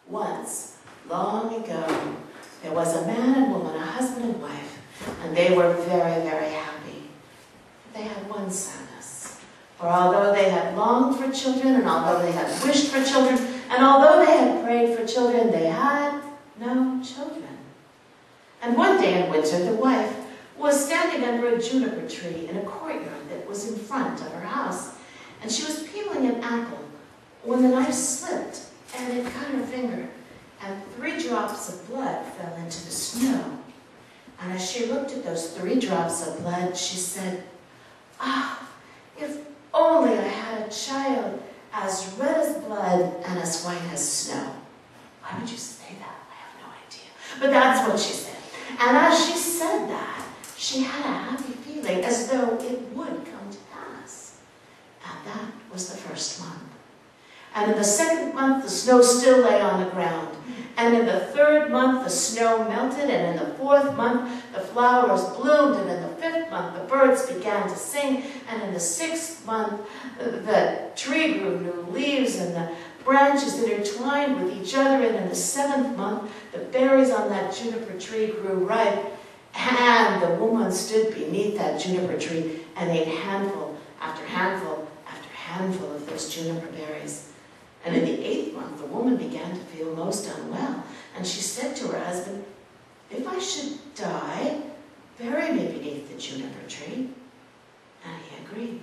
Once, long ago, there was a man and woman, a husband and wife, and they were very, very happy. They had one sadness. For although they had longed for children, and although they had wished for children, and although they had prayed for children, they had no children. And one day in winter, the wife was standing under a juniper tree in a courtyard that was in front of her house, and she was peeling an apple when the knife slipped and it cut her finger, and 3 drops of blood fell into the snow. And as she looked at those 3 drops of blood, she said, "Ah, if only I had a child as red as blood and as white as snow." Why would you say that? I have no idea. But that's what she said. And as she said that, she had a happy feeling as though it would come to pass. And that was the first month. And in the second month, the snow still lay on the ground. And in the third month, the snow melted. And in the fourth month, the flowers bloomed. And in the fifth month, the birds began to sing. And in the sixth month, the tree grew new leaves and the branches intertwined with each other. And in the seventh month, the berries on that juniper tree grew ripe. And the woman stood beneath that juniper tree and ate handful after handful after handful of those juniper berries. And in the 8th month, the woman began to feel most unwell. And she said to her husband, "If I should die, bury me beneath the juniper tree." And he agreed.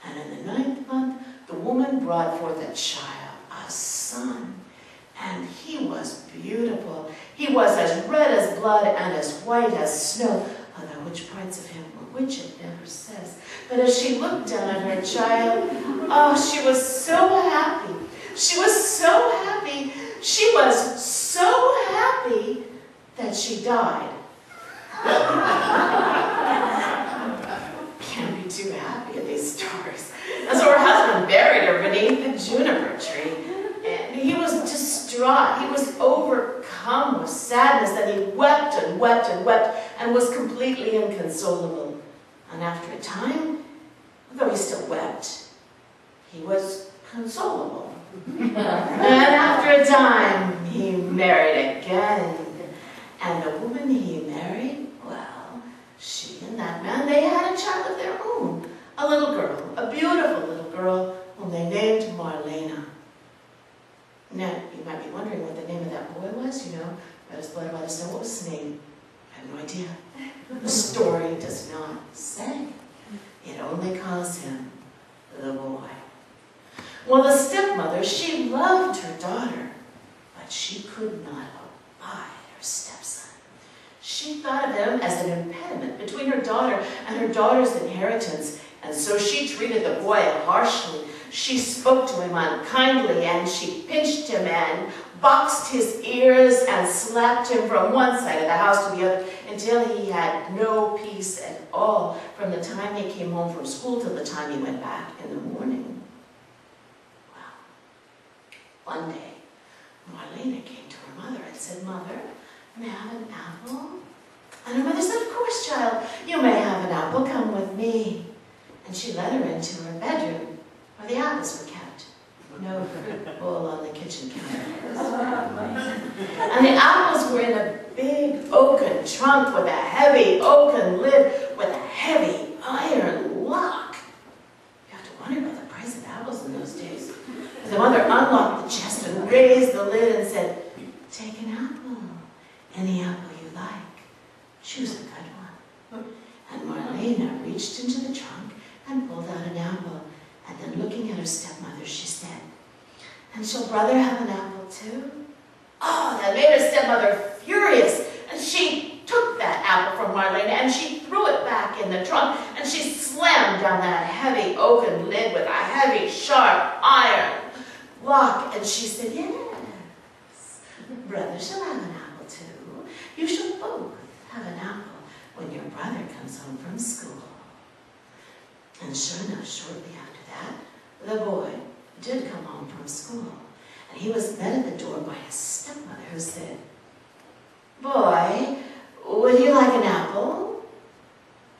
And in the 9th month, the woman brought forth a child, a son. And he was beautiful. He was as red as blood and as white as snow, although which parts of him were which it never says. But as she looked down at her child, oh, she was so happy. She was so happy. She was so happy that she died. Can't be too happy at these stories. And so her husband buried her beneath the juniper tree. And he was distraught. He was overcome with sadness, that he wept and wept and wept and was completely inconsolable. And after a time, though he still wept, he was consolable. And after a time, he married again. And the woman he married, well, she and that man, they had a child of their own. A little girl, a beautiful little girl, whom they named Marilyn. Now, you might be wondering what the name of that boy was, you know, red as blood, white as snow. What was his name? I have no idea. The story does not say. It only calls him the boy. Well, the stepmother, she loved her daughter, but she could not abide her stepson. She thought of him as an impediment between her daughter and her daughter's inheritance, and so she treated the boy harshly. She spoke to him unkindly, and she pinched him and boxed his ears and slapped him from one side of the house to the other until he had no peace at all from the time he came home from school till the time he went back in the morning. Well, one day, Marilyn came to her mother and said, "Mother, may I have an apple?" And her mother said, "Of course, child, you may have an apple. Come with me." And she led her into her bedroom, where the apples were kept. No fruit bowl on the kitchen counter. And the apples were in a big oaken trunk with a heavy oaken lid with a heavy iron lock. You have to wonder about the price of apples in those days. The mother unlocked the chest and raised the lid and said, "Take an apple, any apple you like. Choose a good one." And Marilyn reached into the trunk and pulled out an apple. And then looking at her stepmother, she said, "And shall brother have an apple too?" Oh, that made her stepmother furious. And she took that apple from Marilyn and she threw it back in the trunk. And she slammed down that heavy oaken lid with a heavy, sharp iron lock. And she said, "Yes, brother shall have an apple too. You shall both have an apple when your brother comes home from school." And sure enough, shortly after that, the boy did come home from school. And he was met at the door by his stepmother, who said, "Boy, would you like an apple?"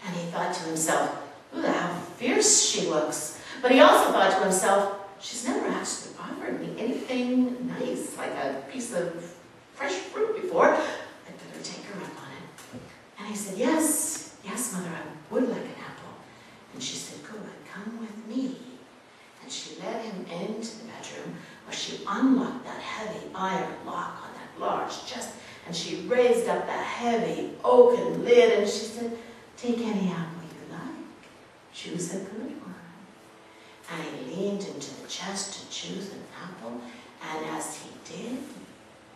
And he thought to himself, "Ooh, how fierce she looks." But he also thought to himself, "She's never actually offered me anything nice like a piece of fresh fruit before. I'd better take her up on it. And he said, yes, yes, Mother, I would like an apple. And she said, good, come with me. And she led him into the bedroom where she unlocked that heavy iron lock on that large chest. And she raised up the heavy oaken lid and she said, take any apple you like. Choose a good one. And he leaned into the chest to choose an apple. And as he did,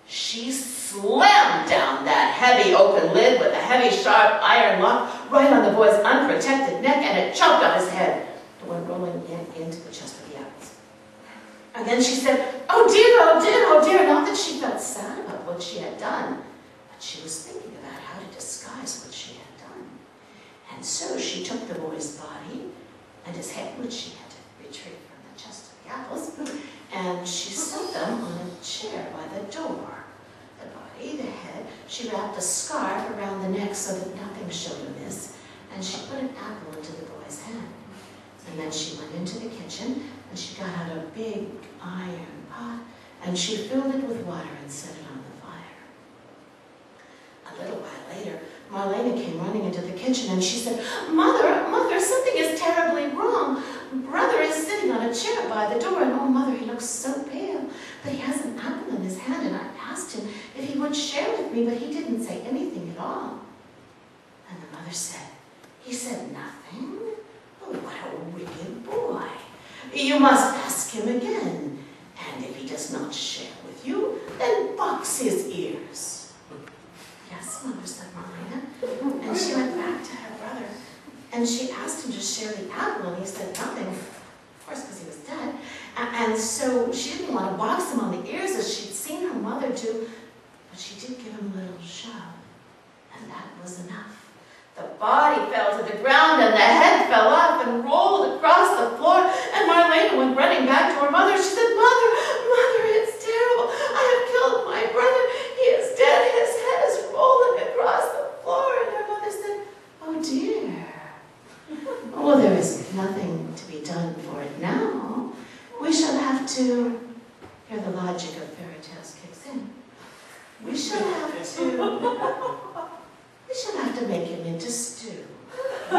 she slammed down that heavy oaken lid with a heavy, sharp iron lock right on the boy's unprotected neck, and it chopped off his head. It went rolling into the chest of the apples. And then she said, oh dear, oh dear, oh dear. Not that she felt sad about what she had done, but she was thinking about how to disguise what she had done. And so she took the boy's body and his head, which she had to retrieve from the chest of the apples, and she set them on a chair by the door. The body, the head, she wrapped a scarf around the neck so that nothing showed amiss, and she put an apple into the boy's hand. And then she went into the kitchen, and she got out a big iron pot, and she filled it with water and set it on the fire. A little while later, Marilyn came running into the kitchen, and she said, Mother, Mother, something is terribly wrong. Brother is sitting on a chair by the door, and oh, Mother, he looks so pale, but he has an apple in his hand, and I asked him if he would share with me, but he didn't say anything at all. And the mother said, he said nothing? Oh, what a wicked boy. You must ask him again, and if he does not share with you, then box his ears. Yes, Mother, said Marilyn, and she went back to her brother, and she asked him to share the apple, and he said nothing, of course, because he was dead. And so she didn't want to box him on the ears as she'd seen her mother do, but she did give him a little shove, and that was enough. The body fell to the ground, and the head fell off and rolled across the floor, and Marilyn went running back to her mother. She said, Mother, Mother, it's terrible. I have killed my brother. He is dead. His head is rolling across the floor. And her mother said, oh dear. Well, there is nothing to be done for it now. We shall have to, here the logic of fairy tales kicks in. We shall have to make him into stew. So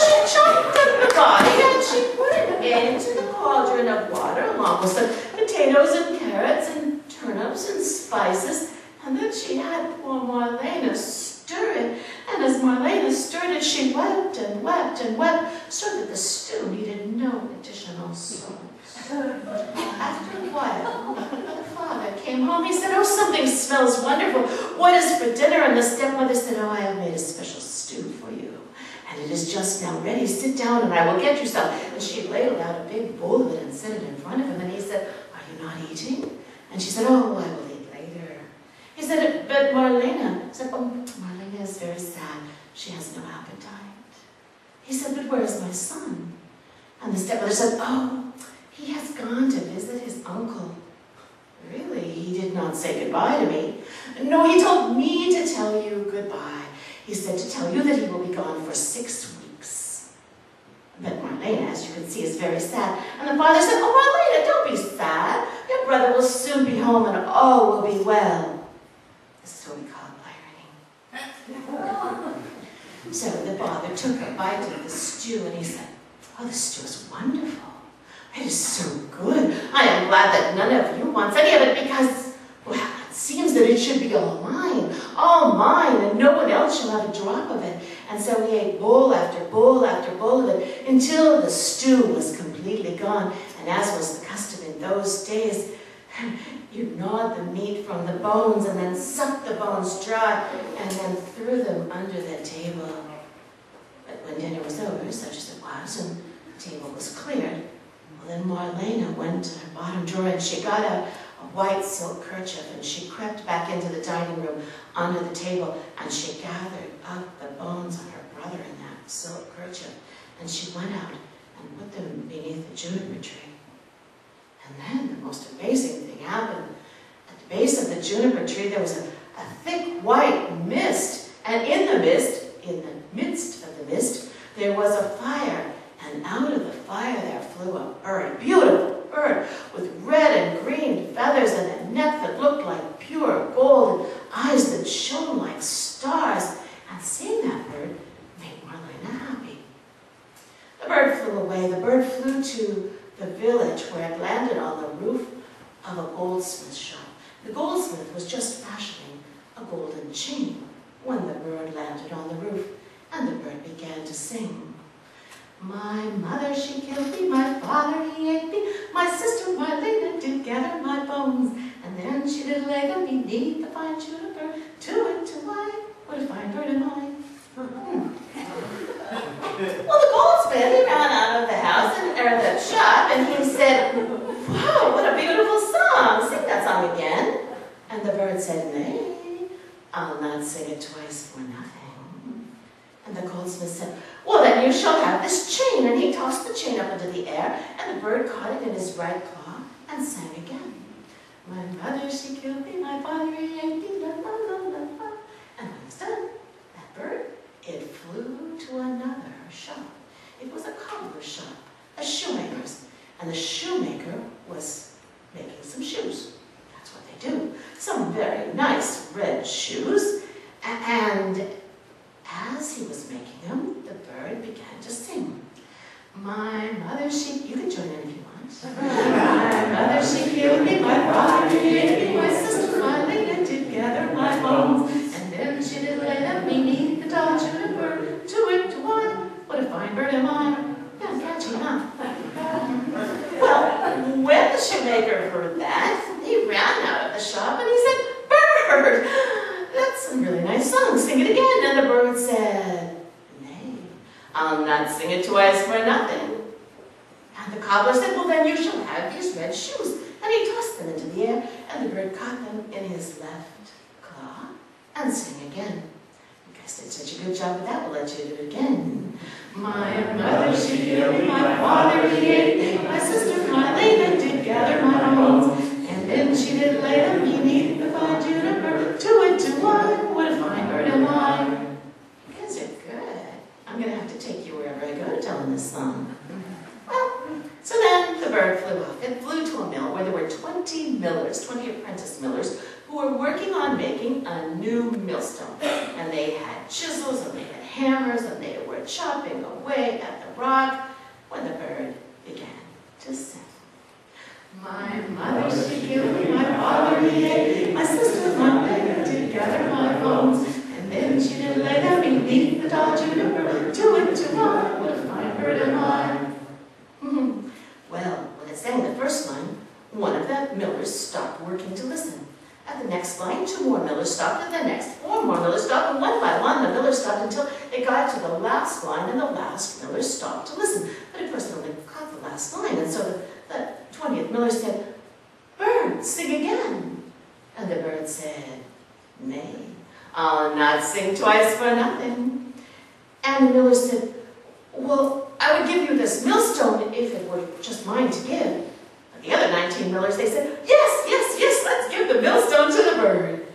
she chopped up the body and she put it into the cauldron of water along with some potatoes and carrots and turnips and spices, and then she had poor Marlena stir it, and as Marlena stirred it, she wept and wept and wept, so that the stew needed no additional salt. After a while, the father came home. He said, oh, something smells wonderful. What is for dinner? And the stepmother said, oh, I have made a special stew for you, and it is just now ready. Sit down and I will get you some. And she ladled out a big bowl of it and set it in front of him, and he said, are you not eating? And she said, oh, I will eat later. He said, but Marlena said, oh, Marlena is very sad. She has no appetite. He said, but where is my son? And the stepmother said, oh, he has gone to visit his uncle. Really, he did not say goodbye to me. No, he told me to tell you goodbye. He said to tell you that he will be gone for 6 weeks. But Marlena, as you can see, is very sad. And the father said, oh, Marlena, don't be sad. Your brother will soon be home and all will be well. This is what we call irony. So the father took a bite of the stew and he said, oh, the stew is wonderful. It is so good. I am glad that none of you wants any of it because, well, it seems that it should be all mine, and no one else shall have a drop of it. And so we ate bowl after bowl after bowl of it until the stew was completely gone. And as was the custom in those days, you gnawed the meat from the bones and then sucked the bones dry and then threw them under the table. But when dinner was over, such as it was, and the table was cleared, then Marlena went to her bottom drawer and she got out a white silk kerchief and she crept back into the dining room under the table and she gathered up the bones of her brother in that silk kerchief and she went out and put them beneath the juniper tree. And then the most amazing thing happened. At the base of the juniper tree there was a thick white mist, and in the midst of the mist, there was a fire. And out of the fire there flew a bird, a beautiful bird with red and green to the village where it landed on the roof of a goldsmith shop. The goldsmith was just fashioning a golden chain when the bird landed on the roof, and the bird began to sing. My mother, she killed me, my father, he ate me, my sister, my lady, did gather my bones, and then she did lay them beneath the fine juniper, to I, what a fine bird am I. Well, the goldsmith, he ran out of the house, or the shop, and he said, wow, what a beautiful song, sing that song again. And the bird said, nay, I'll not sing it twice for nothing. And the goldsmith said, well, then you shall have this chain. And he tossed the chain up into the air, and the bird caught it in his right claw and sang again. My mother, she killed me, my father, he ate me, la la la la la. And when it's done, that bird, it flew to another shop. It was a cobbler's shop, a shoemaker's, and the shoemaker was making some shoes. That's what they do. Some very nice red shoes, and as he was making them, the bird began to sing. My mother, she, you can join in if you want. My mother, she killed me, my father, he ate me, my sister, my lady, did gather my bones, and then she did lay them beneath the tall juniper, to I, what a fine bird am I. Yeah, catchy, huh? Well, when the shoemaker heard that, he ran out of the shop and he said, bird, that's a really nice song, sing it again. And the bird said, nay, I'll not sing it twice for nothing. And the cobbler said, well, then you shall have these red shoes. And he tossed them into the air, and the bird caught them in his left claw and sang again. You guys did such a good job with that, we'll let you do it again. My mother, she killed me, my father, he ate me, my sister, my lady, did gather my bones, and then she did lay them beneath the fine juniper, to I, what a fine bird am I. You guys are good. I'm going to have to take you wherever I go telling this song. Well, so then the bird flew off. It flew to a mill where there were 20 millers, 20 apprentice millers, who were working on making a new millstone. And they had chisels, and they had hammers, and they were chopping away at the rock when the bird began to sing. My mother, she killed me, my father, he ate me, my sister, my lady, did gather my bones, and then she did lay them beneath the tall juniper, to I, what a fine bird am I. Well, when it sang the first line, one of the millers stopped working to listen. At the next line, 2 more millers stopped. At the next, 4 more millers stopped. And one by one, the millers stopped until it got to the last line, and the last miller stopped to listen. But of course, they only caught the last line. And so the 20th miller said, bird, sing again. And the bird said, nay, I'll not sing twice for nothing. And the miller said, well, I would give you this millstone if it were just mine to give. But the other 19 millers, they said, yes, yes, yes, let's give the millstone to the bird.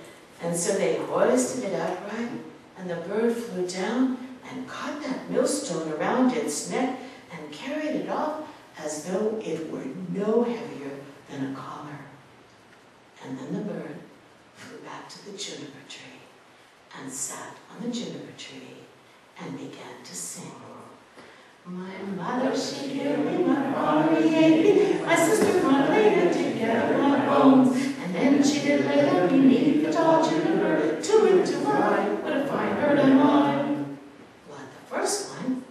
And so they hoisted it upright, and the bird flew down and caught that millstone around its neck and carried it off as though it were no heavier than a collar. And then the bird flew back to the juniper tree and sat on the juniper tree and began to sing. My mother, she killed me, my father, he ate me, my sister, my lady, did gather my bones, and then she did lay them beneath the tall juniper, to I, what a fine bird am I. Well, at the first line,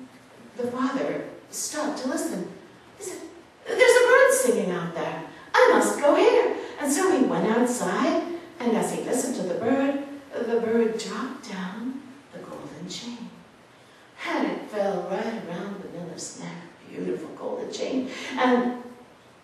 the father stopped to listen. He said, there's a bird singing out there. I must go here. And so he went outside, and as he listened to the bird dropped down the golden chain. And it fell right around the miller's neck. Beautiful golden chain. And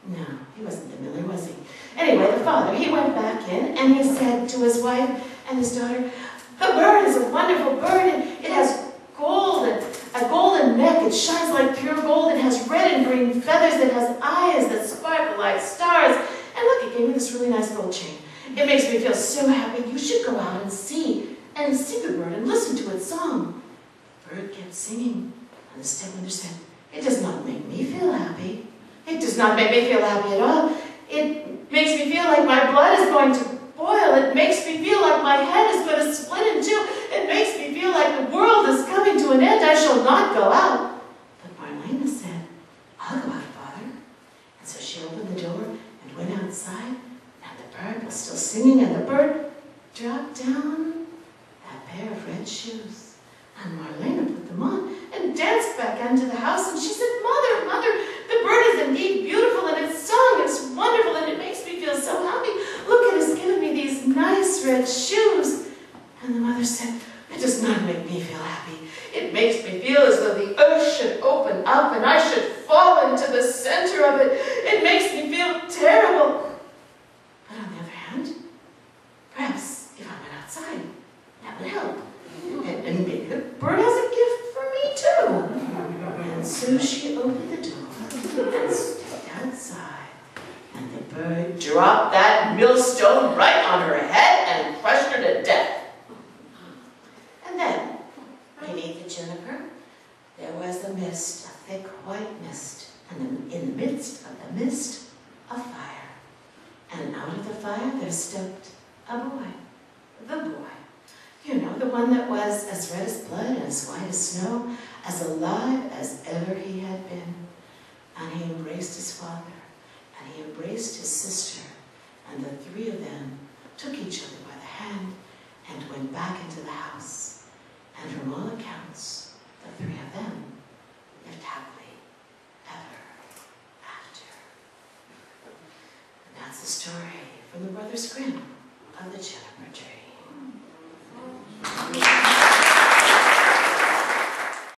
no, he wasn't the miller, was he? Anyway, the father, he went back in and he said to his wife and his daughter, the bird is a wonderful bird, and it has gold and a golden neck. It shines like pure gold. It has red and green feathers. It has eyes that sparkle like stars. And look, it gave me this really nice gold chain. It makes me feel so happy. You should go out and see the bird and listen to its song. The bird kept singing, and the stepmother said, it does not make me feel happy. It does not make me feel happy at all. It makes me feel like my blood is going to boil. It makes me feel like my head is going to split in two. It makes me feel like the world is coming to an end. I shall not go out. But Marlena said, I'll go out, Father. brought down that pair of red shoes. And Marlena put them on and danced back into the house, and she said, "Mother, Mother, the bird is indeed beautiful, and its song is wonderful, and it makes me feel so happy. Look, it has given me these nice red shoes." And the mother said, "It does not make me feel happy. It makes me feel as though the earth should open up and I should fall into the center of it. It makes me feel terrible. But on the other hand, perhaps if I went outside, that would help. And maybe the bird has a gift for me too." And so she opened the door and stepped outside. And the bird dropped that millstone right on her head and crushed her to death. And then, beneath the juniper, there was the mist, a thick white mist, and in the midst of the mist, a fire. And out of the fire there stepped a boy, the boy. You know, the one that was as red as blood and as white as snow, as alive as ever he had been. And he embraced his father, and he embraced his sister, and the three of them took each other by the hand and went back into the house. And from all accounts, the three of them lived happily ever after. And that's the story from the Brothers Grimm of the Juniper Tree.